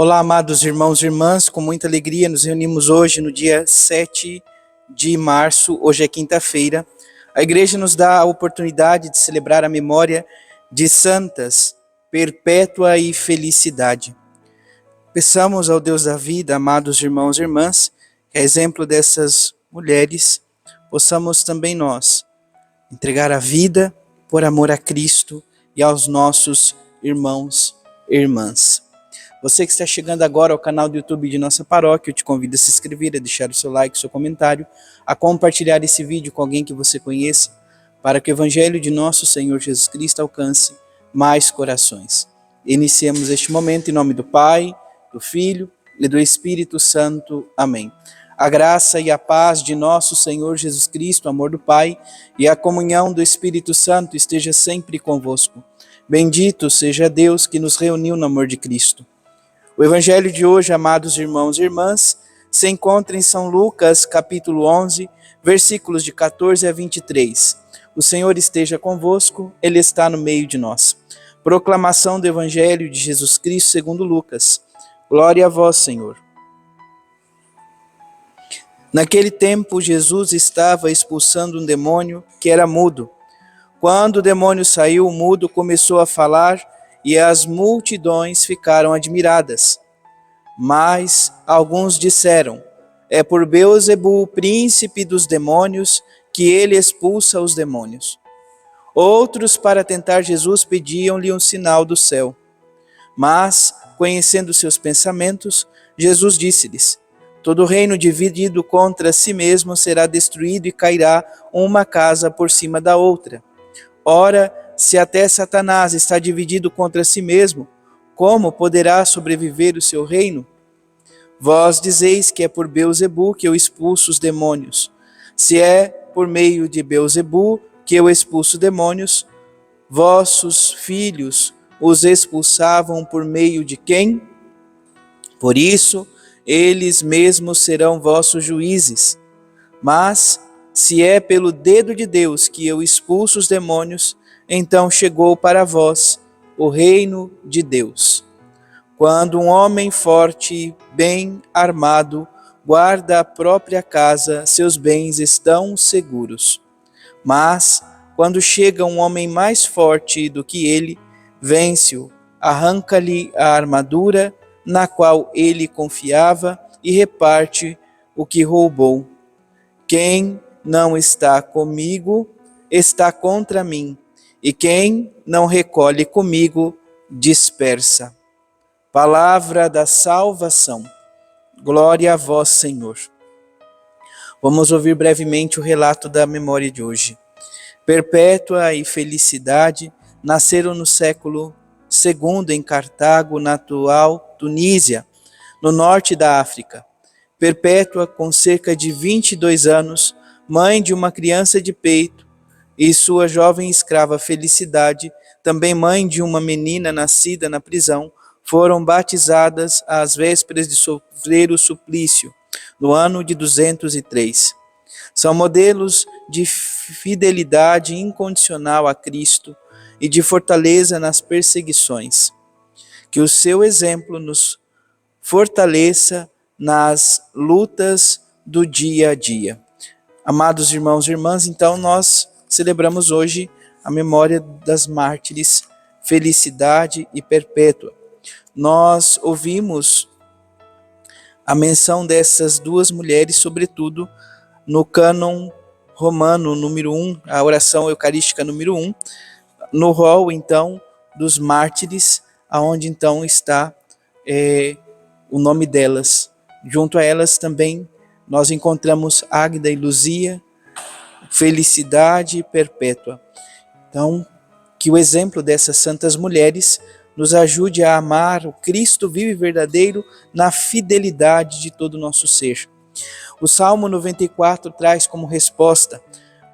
Olá, amados irmãos e irmãs, com muita alegria nos reunimos hoje no dia 7 de março, hoje é quinta-feira. A igreja nos dá a oportunidade de celebrar a memória de santas, Perpétua e Felicidade. Peçamos ao Deus da vida, amados irmãos e irmãs, que a exemplo dessas mulheres, possamos também nós entregar a vida por amor a Cristo e aos nossos irmãos e irmãs. Você que está chegando agora ao canal do YouTube de nossa paróquia, eu te convido a se inscrever, a deixar o seu like, o seu comentário, a compartilhar esse vídeo com alguém que você conheça, para que o Evangelho de nosso Senhor Jesus Cristo alcance mais corações. Iniciemos este momento em nome do Pai, do Filho e do Espírito Santo. Amém. A graça e a paz de nosso Senhor Jesus Cristo, o amor do Pai e a comunhão do Espírito Santo esteja sempre convosco. Bendito seja Deus que nos reuniu no amor de Cristo. O evangelho de hoje, amados irmãos e irmãs, se encontra em São Lucas, capítulo 11, versículos de 14 a 23. O Senhor esteja convosco, Ele está no meio de nós. Proclamação do evangelho de Jesus Cristo segundo Lucas. Glória a vós, Senhor. Naquele tempo, Jesus estava expulsando um demônio que era mudo. Quando o demônio saiu, o mudo começou a falar e as multidões ficaram admiradas. Mas alguns disseram: é por Beelzebu, príncipe dos demônios, que ele expulsa os demônios. Outros, para tentar Jesus, pediam-lhe um sinal do céu. Mas, conhecendo seus pensamentos, Jesus disse-lhes: todo reino dividido contra si mesmo será destruído e cairá uma casa por cima da outra. Ora, se até Satanás está dividido contra si mesmo, como poderá sobreviver o seu reino? Vós dizeis que é por Beelzebu que eu expulso os demônios. Se é por meio de Beelzebu que eu expulso demônios, vossos filhos os expulsavam por meio de quem? Por isso, eles mesmos serão vossos juízes. Mas, se é pelo dedo de Deus que eu expulso os demônios, então chegou para vós o reino de Deus. Quando um homem forte e bem armado guarda a própria casa, seus bens estão seguros. Mas, quando chega um homem mais forte do que ele, vence-o, arranca-lhe a armadura na qual ele confiava e reparte o que roubou. Quem não está comigo está contra mim, e quem não recolhe comigo dispersa. Palavra da salvação. Glória a vós, Senhor. Vamos ouvir brevemente o relato da memória de hoje. Perpétua e Felicidade nasceram no século II em Cartago, na atual Tunísia, no norte da África. Perpétua, com cerca de 22 anos, mãe de uma criança de peito, e sua jovem escrava Felicidade, também mãe de uma menina nascida na prisão, foram batizadas às vésperas de sofrer o suplício, no ano de 203. São modelos de fidelidade incondicional a Cristo e de fortaleza nas perseguições. Que o seu exemplo nos fortaleça nas lutas do dia a dia. Amados irmãos e irmãs, então nós celebramos hoje a memória das mártires Felicidade e Perpétua. Nós ouvimos a menção dessas duas mulheres, sobretudo no cânon romano número 1, a oração eucarística número 1, no rol, então, dos mártires, aonde então está o nome delas. Junto a elas também nós encontramos Águeda e Luzia, Felicidade e Perpétua. Então, que o exemplo dessas santas mulheres nos ajude a amar o Cristo vivo e verdadeiro na fidelidade de todo o nosso ser. O Salmo 94 traz como resposta: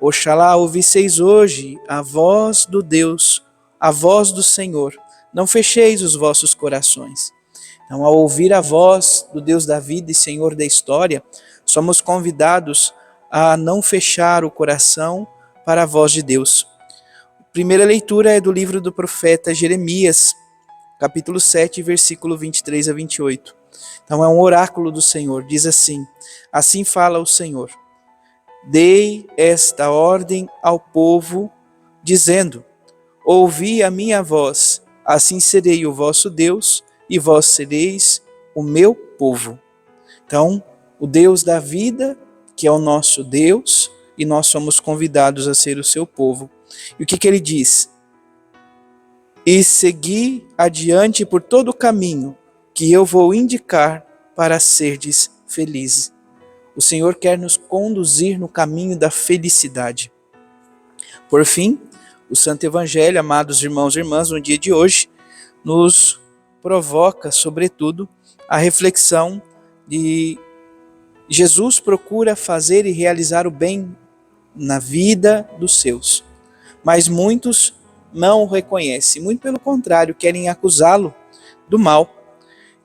Oxalá ouvisseis hoje a voz do Deus, a voz do Senhor, não fecheis os vossos corações. Então, ao ouvir a voz do Deus da vida e Senhor da história, somos convidados a não fechar o coração para a voz de Deus. A primeira leitura é do livro do profeta Jeremias, capítulo 7, versículo 23 a 28. Então é um oráculo do Senhor, diz assim: assim fala o Senhor, dei esta ordem ao povo, dizendo, ouvi a minha voz, assim serei o vosso Deus, e vós sereis o meu povo. Então, o Deus da vida, que é o nosso Deus, e nós somos convidados a ser o seu povo. E o que ele diz? E segui adiante por todo o caminho que eu vou indicar para serdes felizes. O Senhor quer nos conduzir no caminho da felicidade. Por fim, o Santo Evangelho, amados irmãos e irmãs, no dia de hoje, nos provoca, sobretudo, a reflexão de Jesus procura fazer e realizar o bem na vida dos seus, mas muitos não o reconhecem, muito pelo contrário, querem acusá-lo do mal.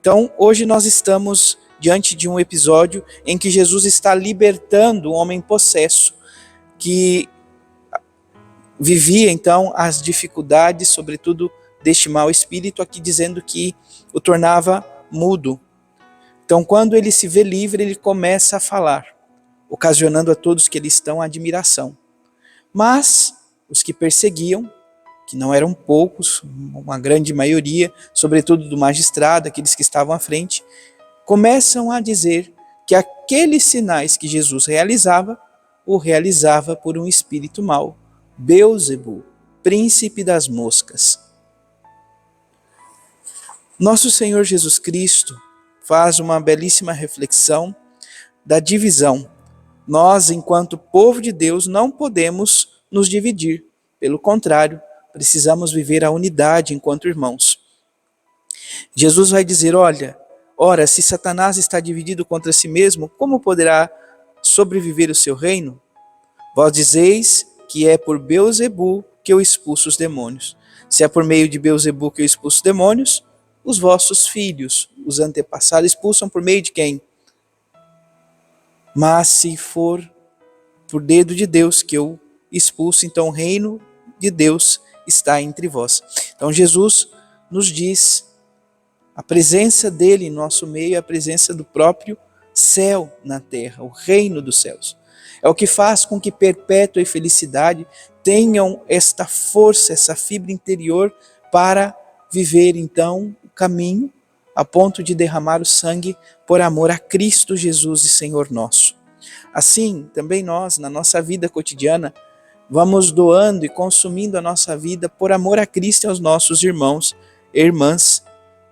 Então, hoje nós estamos diante de um episódio em que Jesus está libertando um homem possesso, que vivia então as dificuldades, sobretudo deste mau espírito, aqui dizendo que o tornava mudo. Então, quando ele se vê livre, ele começa a falar, ocasionando a todos que ali estão admiração. Mas os que perseguiam, que não eram poucos, uma grande maioria, sobretudo do magistrado, aqueles que estavam à frente, começam a dizer que aqueles sinais que Jesus realizava, o realizava por um espírito mau, Beelzebul, príncipe das moscas. Nosso Senhor Jesus Cristo faz uma belíssima reflexão da divisão. Nós, enquanto povo de Deus, não podemos nos dividir. Pelo contrário, precisamos viver a unidade enquanto irmãos. Jesus vai dizer, ora, se Satanás está dividido contra si mesmo, como poderá sobreviver o seu reino? Vós dizeis que é por Beelzebul que eu expulso os demônios. Se é por meio de Beelzebul que eu expulso os demônios, os vossos filhos, os antepassados, expulsam por meio de quem? Mas se for por dedo de Deus que eu expulso, então o reino de Deus está entre vós. Então Jesus nos diz, a presença dele em nosso meio é a presença do próprio céu na terra, o reino dos céus. É o que faz com que perpétua e felicidade tenham esta força, essa fibra interior para viver então o caminho a ponto de derramar o sangue por amor a Cristo Jesus e Senhor nosso. Assim, também nós, na nossa vida cotidiana, vamos doando e consumindo a nossa vida por amor a Cristo e aos nossos irmãos e irmãs,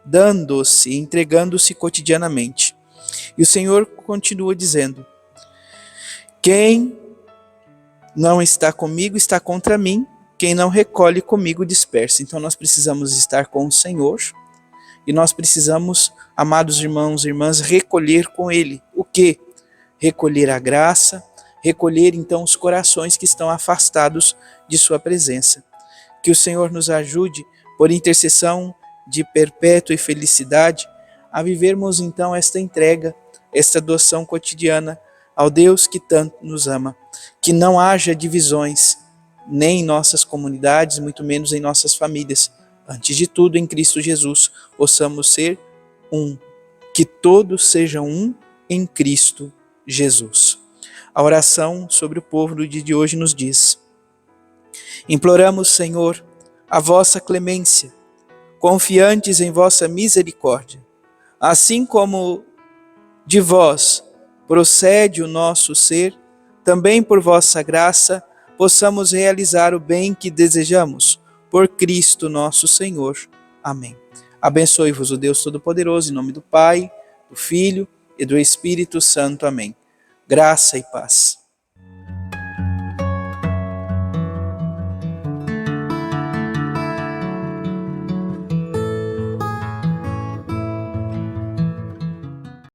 dando-se, entregando-se cotidianamente. E o Senhor continua dizendo, quem não está comigo está contra mim, quem não recolhe comigo dispersa. Então nós precisamos estar com o Senhor e nós precisamos, amados irmãos e irmãs, recolher com Ele. O quê? Recolher a graça, recolher então os corações que estão afastados de sua presença. Que o Senhor nos ajude, por intercessão de perpétua e felicidade, a vivermos então esta entrega, esta doação cotidiana ao Deus que tanto nos ama. Que não haja divisões, nem em nossas comunidades, muito menos em nossas famílias. Antes de tudo, em Cristo Jesus, possamos ser um. Que todos sejam um em Cristo Jesus. A oração sobre o povo do dia de hoje nos diz, imploramos, Senhor, a vossa clemência, confiantes em vossa misericórdia, assim como de vós procede o nosso ser, também por vossa graça possamos realizar o bem que desejamos, por Cristo nosso Senhor. Amém. Abençoe-vos o Deus Todo-Poderoso, em nome do Pai, do Filho e do Espírito Santo. Amém. Graça e paz.